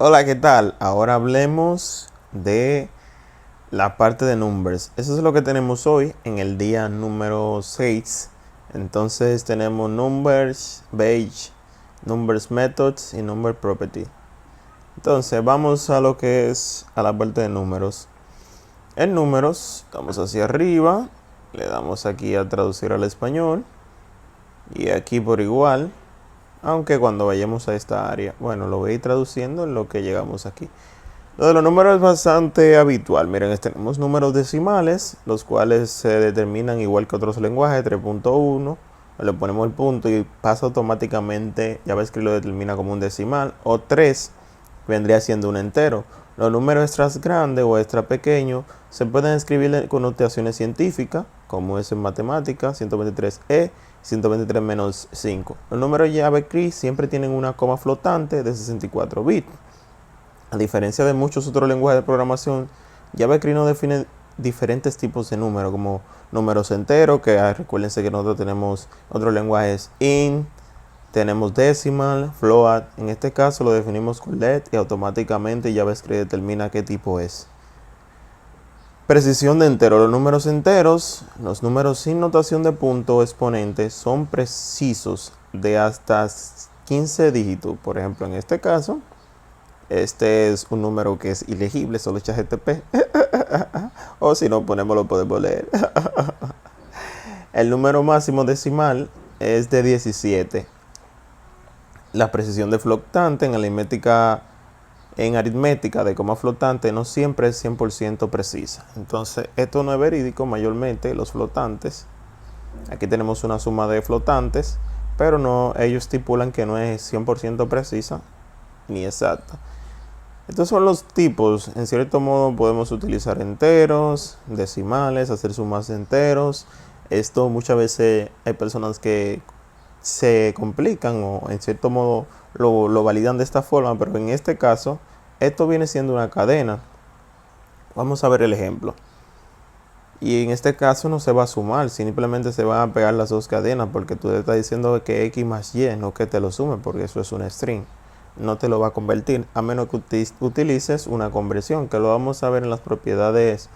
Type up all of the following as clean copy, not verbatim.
Hola, ¿qué tal? Ahora hablemos de la parte de numbers. Eso es lo que tenemos hoy en el día número 6. Entonces tenemos numbers, beige, numbers methods y number property. Entonces vamos a lo que es a la parte de números. En números, vamos hacia arriba, le damos aquí a traducir al español y aquí por igual. Aunque cuando vayamos a esta área, bueno, lo voy a ir traduciendo en lo que llegamos aquí. Lo de los números es bastante habitual. Miren, tenemos números decimales, los cuales se determinan igual que otros lenguajes, 3.1. Le ponemos el punto y pasa automáticamente, ya ves que lo determina como un decimal, o 3 vendría siendo un entero. Los números extras grandes o extra pequeños se pueden escribir con notaciones científicas, como es en matemáticas, 123e, 123 menos 5. Los números JavaScript siempre tienen una coma flotante de 64 bits. A diferencia de muchos otros lenguajes de programación, JavaScript no define diferentes tipos de números, como números enteros, que recuérdense que nosotros tenemos otros lenguajes int, tenemos decimal, float. En este caso lo definimos con let y automáticamente JavaScript determina qué tipo es. Precisión de entero. Los números enteros, los números sin notación de punto o exponente, son precisos de hasta 15 dígitos. Por ejemplo, en este caso, este es un número que es ilegible, solo HTTP. O si no ponemos lo podemos leer. El número máximo decimal es de 17. La precisión de flotante en aritmética de coma flotante no siempre es 100% precisa. Entonces esto no es verídico. Mayormente los flotantes, aquí tenemos una suma de flotantes, pero no, ellos estipulan que no es 100% precisa ni exacta. Estos son los tipos. En cierto modo podemos utilizar enteros, decimales, hacer sumas de enteros. Esto muchas veces hay personas que se complican o en cierto modo lo validan de esta forma, pero en este caso esto viene siendo una cadena. Vamos a ver el ejemplo. Y en este caso no se va a sumar, simplemente se van a pegar las dos cadenas, porque tú le estás diciendo que x más y, no que te lo sume, porque eso es un string. No te lo va a convertir, a menos que utilices una conversión, que lo vamos a ver en las propiedades,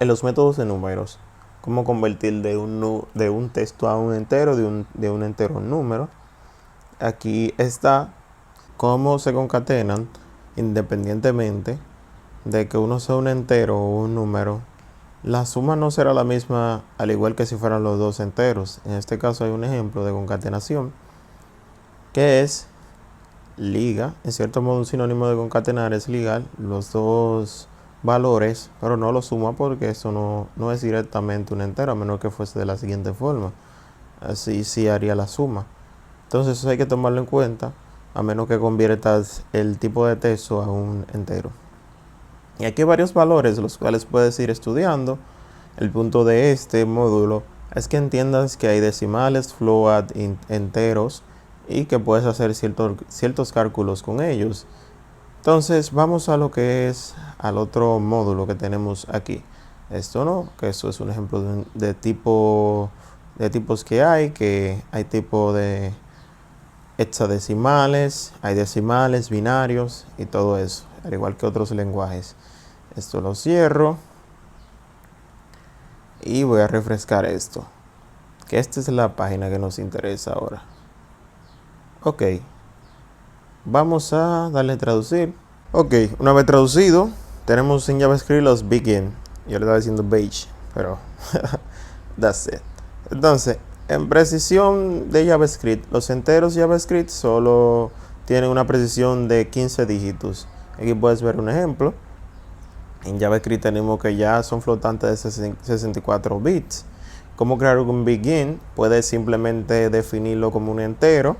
en los métodos de números. Cómo convertir de un texto a un entero, de un entero a un número. Aquí está cómo se concatenan independientemente de que uno sea un entero o un número. La suma no será la misma al igual que si fueran los dos enteros. En este caso hay un ejemplo de concatenación que es liga. En cierto modo un sinónimo de concatenar es ligar los dos valores, pero no lo suma porque eso no es directamente un entero, a menos que fuese de la siguiente forma. Así sí haría la suma. Entonces eso hay que tomarlo en cuenta, a menos que conviertas el tipo de texto a un entero. Y aquí hay varios valores los cuales puedes ir estudiando. El punto de este módulo es que entiendas que hay decimales, float, enteros y que puedes hacer ciertos cálculos con ellos. Entonces vamos a lo que es al otro módulo que tenemos aquí. Esto no, que eso es un ejemplo de tipos que hay tipo de hexadecimales, hay decimales, binarios y todo eso, al igual que otros lenguajes. Esto lo cierro y voy a refrescar esto, que esta es la página que nos interesa ahora. Ok, vamos a darle a traducir. Ok, una vez traducido, tenemos en JavaScript los begin. Yo le estaba diciendo beige, pero that's it. Entonces, en precisión de JavaScript, los enteros JavaScript solo tienen una precisión de 15 dígitos. Aquí puedes ver un ejemplo. En JavaScript tenemos que ya son flotantes de 64 bits. ¿Cómo crear un begin? Puedes simplemente definirlo como un entero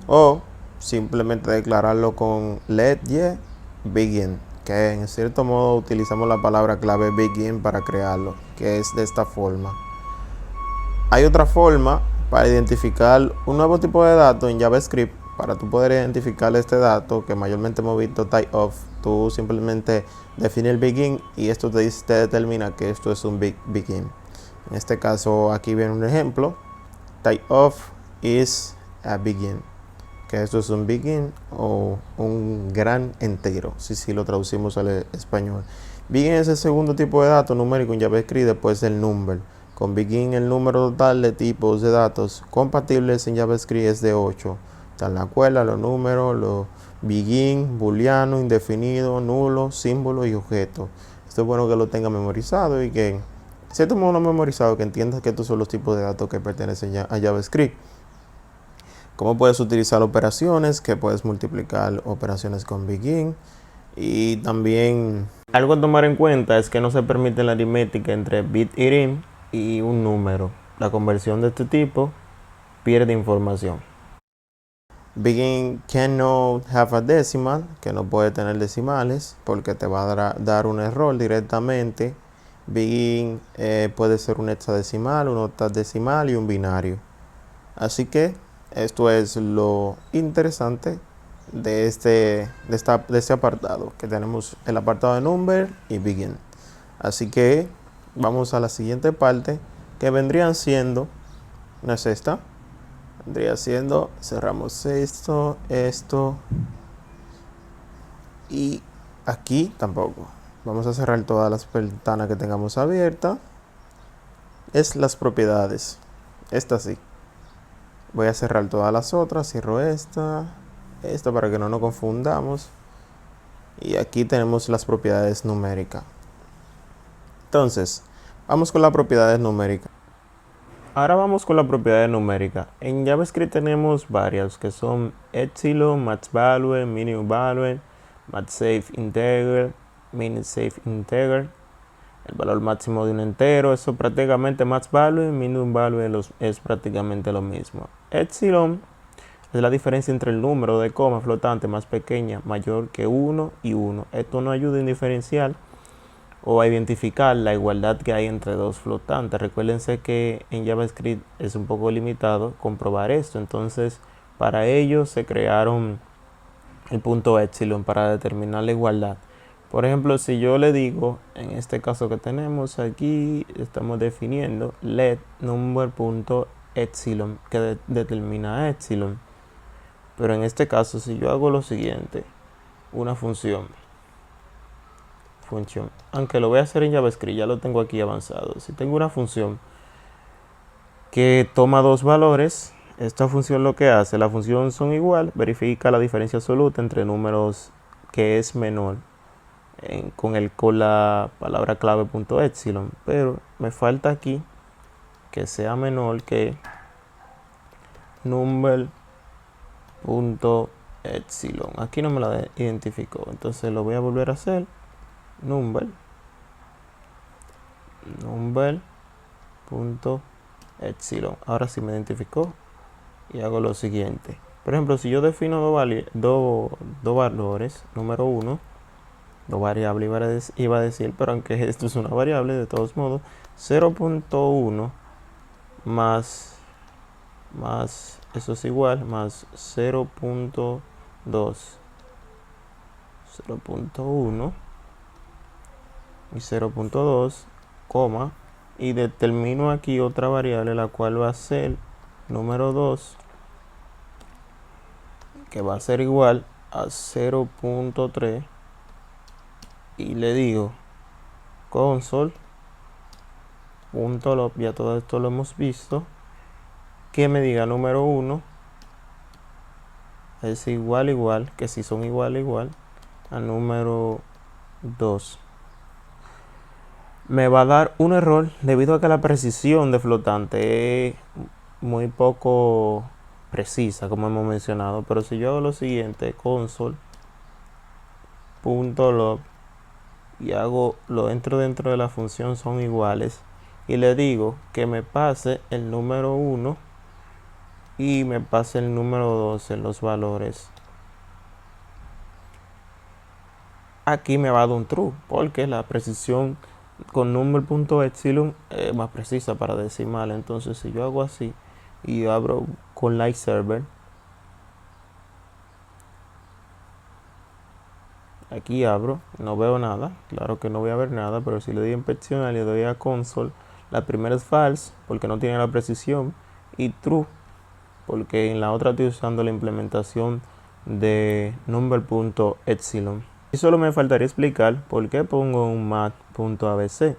o simplemente declararlo con let y begin, que en cierto modo utilizamos la palabra clave begin para crearlo, que es de esta forma. Hay otra forma para identificar un nuevo tipo de dato en JavaScript. Para tú poder identificar este dato, que mayormente hemos visto type of, tú simplemente defines el begin y esto te determina que esto es un begin. En este caso aquí viene un ejemplo. Type of is a begin. que esto es un begin o un gran entero, si lo traducimos al español. Begin es el segundo tipo de dato numérico en JavaScript después del number. Con begin el número total de tipos de datos compatibles en JavaScript es de 8. Están la cuela, los números, los begin, booleano, indefinido, nulo, símbolo y objeto. Esto es bueno que lo tenga memorizado y que, de cierto modo, no memorizado, que entiendas que estos son los tipos de datos que pertenecen a JavaScript. Cómo puedes utilizar operaciones, que puedes multiplicar operaciones con begin. Y también algo a tomar en cuenta es que no se permite la aritmética entre bit irim y un número. La conversión de este tipo pierde información. Begin cannot have a decimal, que no puede tener decimales porque te va a dar un error directamente. Begin puede ser un hexadecimal, un octadecimal y un binario. Así que esto es lo interesante de este apartado, que tenemos el apartado de number y begin. Así que vamos a la siguiente parte, que vendrían siendo, no es esta, vendría siendo, cerramos esto y aquí tampoco. Vamos a cerrar todas las ventanas que tengamos abiertas. Es las propiedades, esta sí. Voy a cerrar todas las otras, cierro esta para que no nos confundamos. Y aquí tenemos las propiedades numéricas. Entonces, vamos con las propiedades numéricas. Ahora vamos con la propiedad numérica. En JavaScript tenemos varias que son epsilon, maxValue, minValue, maxSafe integer, minSafe integer, el valor máximo de un entero. Eso prácticamente maxValue y minValue es prácticamente lo mismo. Epsilon es la diferencia entre el número de coma flotante más pequeña mayor que 1 y 1. Esto nos ayuda a diferenciar o a identificar la igualdad que hay entre dos flotantes. Recuérdense que en JavaScript es un poco limitado comprobar esto. Entonces, para ello se crearon el punto epsilon para determinar la igualdad. Por ejemplo, si yo le digo, en este caso que tenemos aquí, estamos definiendo let number.epsilon, que determina epsilon. Pero en este caso, si yo hago lo siguiente, una función, aunque lo voy a hacer en JavaScript, ya lo tengo aquí avanzado. Si tengo una función que toma dos valores, esta función lo que hace, la función son igual, verifica la diferencia absoluta entre números que es menor con la palabra clave .epsilon, pero me falta aquí que sea menor que number.epsilon. Aquí no me la identificó, entonces lo voy a volver a hacer. number.epsilon. Ahora sí me identificó y hago lo siguiente. Por ejemplo, si yo defino dos valores, número 1, dos variables iba a decir, pero aunque esto es una variable, de todos modos, 0.1 más eso es igual, más 0.2, 0.1 y 0.2, coma, y determino aquí otra variable, la cual va a ser número 2, que va a ser igual a 0.3, y le digo console.log, ya todo esto lo hemos visto, que me diga número 1 es igual, que si son igual a número 2. Me va a dar un error debido a que la precisión de flotante es muy poco precisa, como hemos mencionado. Pero si yo hago lo siguiente, console.log, y lo entro dentro de la función son iguales, y le digo que me pase el número 1 y me pase el número 2 en los valores, aquí me va a dar un true, porque la precisión con number.epsilon es más precisa para decimal. Entonces si yo hago así y abro con Live Server, aquí abro, no veo nada, claro que no voy a ver nada, pero si le doy a inspeccionar y le doy a console, la primera es false porque no tiene la precisión, y true porque en la otra estoy usando la implementación de number.epsilon. Y solo me faltaría explicar por qué pongo un mat.abc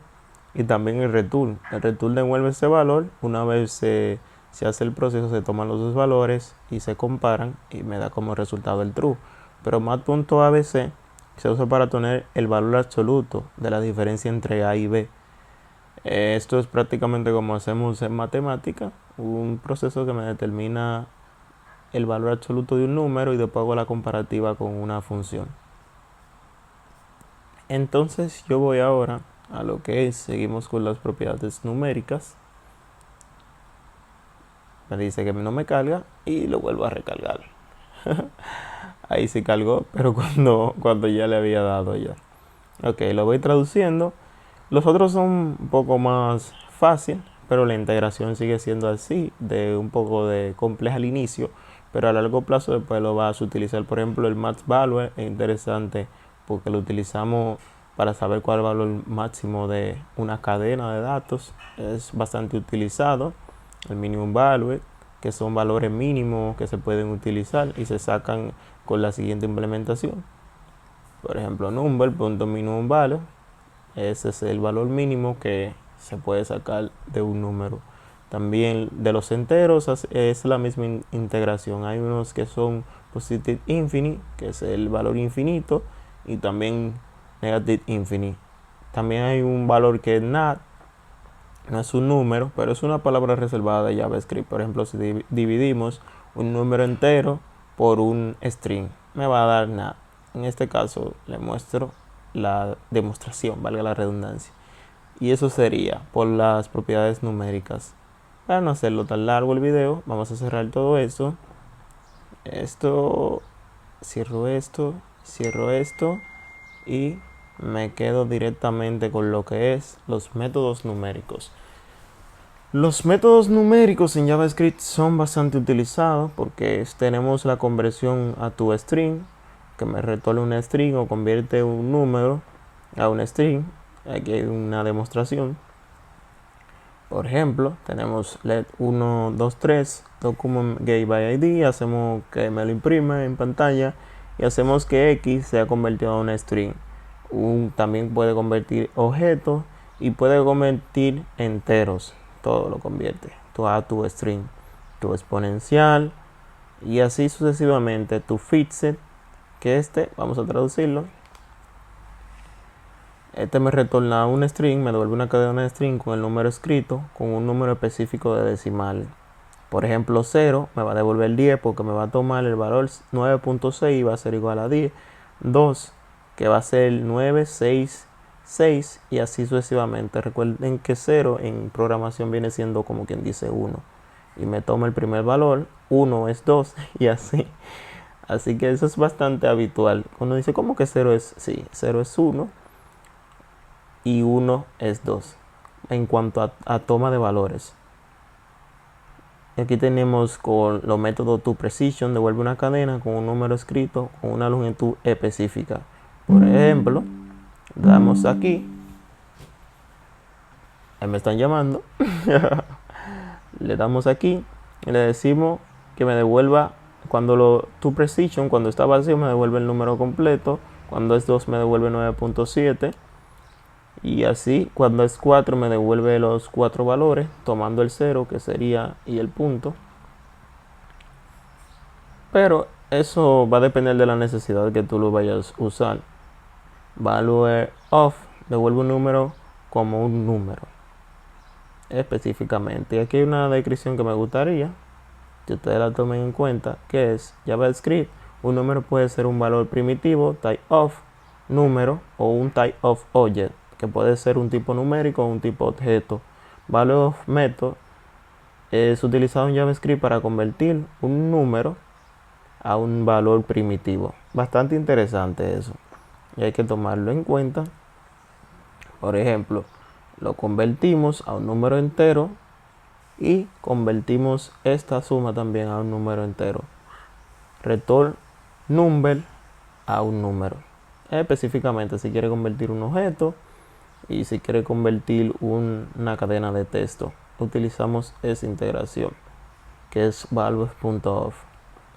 y también el return. El return devuelve ese valor. Una vez se hace el proceso, se toman los dos valores y se comparan y me da como resultado el true. Pero mat.abc se usa para tener el valor absoluto de la diferencia entre A y B. Esto es prácticamente como hacemos en matemática, un proceso que me determina el valor absoluto de un número y después hago la comparativa con una función. Entonces yo voy ahora a lo que es, seguimos con las propiedades numéricas. Me dice que no me carga y lo vuelvo a recargar. Ahí se cargó, pero cuando ya le había dado ya. Ok, lo voy traduciendo. Los otros son un poco más fácil, pero la integración sigue siendo así, de un poco de compleja al inicio, pero a largo plazo después lo vas a utilizar. Por ejemplo, el max value es interesante porque lo utilizamos para saber cuál es el valor máximo de una cadena de datos. Es bastante utilizado. El minimum value, que son valores mínimos que se pueden utilizar y se sacan con la siguiente implementación. Por ejemplo, number.minimum value. Ese es el valor mínimo que se puede sacar de un número. También de los enteros es la misma integración. Hay unos que son positive infinite, que es el valor infinito, y también negative infinite. También hay un valor que es not, no es un número, pero es una palabra reservada de JavaScript. Por ejemplo, si dividimos un número entero por un string, me va a dar not. En este caso le muestro la demostración, valga la redundancia. Y eso sería por las propiedades numéricas. Para no hacerlo tan largo el video, vamos a cerrar todo esto. Cierro esto y me quedo directamente con lo que es los métodos numéricos. Los métodos numéricos en JavaScript son bastante utilizados porque tenemos la conversión a tu string, que me retorna una string o convierte un número a un string. Aquí hay una demostración. Por ejemplo, tenemos let 1, 2, 3, document get by id, hacemos que me lo imprime en pantalla y hacemos que x sea convertido a una string. También puede convertir objetos y puede convertir enteros, todo lo convierte a tu string, tu exponencial y así sucesivamente. Tu fixed, que vamos a traducirlo. Me retorna un string, me devuelve una cadena de string con el número escrito, con un número específico de decimal. Por ejemplo, 0 me va a devolver 10 porque me va a tomar el valor 9.6 y va a ser igual a 10. 2, que va a ser 9, 6, 6 y así sucesivamente. Recuerden que 0 en programación viene siendo como quien dice 1. Y me toma el primer valor, 1 es 2 y así. Así que eso es bastante habitual. Cuando dice, ¿cómo que 0 es? Sí, 0 es 1. Y 1 es 2 en cuanto a toma de valores. Aquí tenemos con los métodos toPrecision, devuelve una cadena con un número escrito con una longitud específica. Por ejemplo, damos aquí, ahí me están llamando, le damos aquí y le decimos que me devuelva, cuando toPrecision, cuando está vacío me devuelve el número completo, cuando es 2 me devuelve 9.7. Y así, cuando es 4 me devuelve los 4 valores, tomando el 0 que sería y el punto. Pero eso va a depender de la necesidad que tú lo vayas a usar. Value of devuelve un número como un número específicamente. Y aquí hay una descripción que me gustaría que ustedes la tomen en cuenta, que es JavaScript. Un número puede ser un valor primitivo, type of número, o un type of object, que puede ser un tipo numérico o un tipo objeto. Value of method es utilizado en JavaScript para convertir un número a un valor primitivo. Bastante interesante eso y hay que tomarlo en cuenta. Por ejemplo, lo convertimos a un número entero y convertimos esta suma también a un número entero. Return number a un número. Específicamente si quiere convertir un objeto y si quiere convertir una cadena de texto, utilizamos esa integración. que es value.of.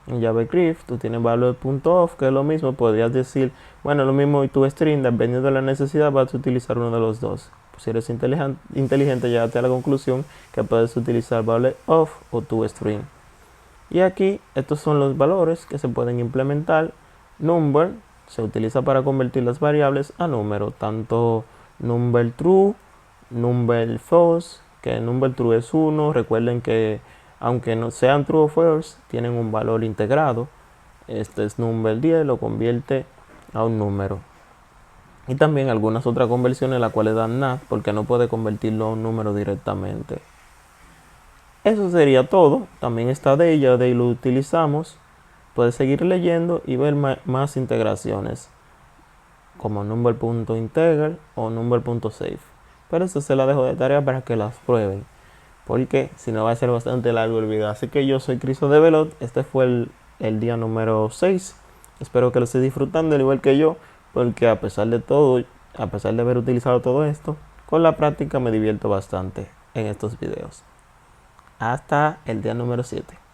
En JavaScript tú tienes value.of, que es lo mismo. Podrías decir, bueno, lo mismo y tu string, dependiendo de la necesidad, vas a utilizar uno de los dos. Pues si eres inteligente, llegaste a la conclusión que puedes utilizar value.of o tu string. Y aquí estos son los valores que se pueden implementar. Number se utiliza para convertir las variables a número, tanto number true, number false, que number true es 1. Recuerden que aunque no sean true o false, tienen un valor integrado. Este es number 10, lo convierte a un número. Y también algunas otras conversiones las cuales dan NaN, porque no puede convertirlo a un número directamente. Eso sería todo. También está Day, ya Day lo utilizamos. Puedes seguir leyendo y ver más integraciones, como number.integer o number.save. Pero eso se la dejo de tarea para que las prueben, porque si no va a ser bastante largo el video. Así que yo soy Cristo de Velot. Este fue el día número 6. Espero que lo estés disfrutando al igual que yo, porque a pesar de todo, a pesar de haber utilizado todo esto, con la práctica me divierto bastante en estos videos. Hasta el día número 7.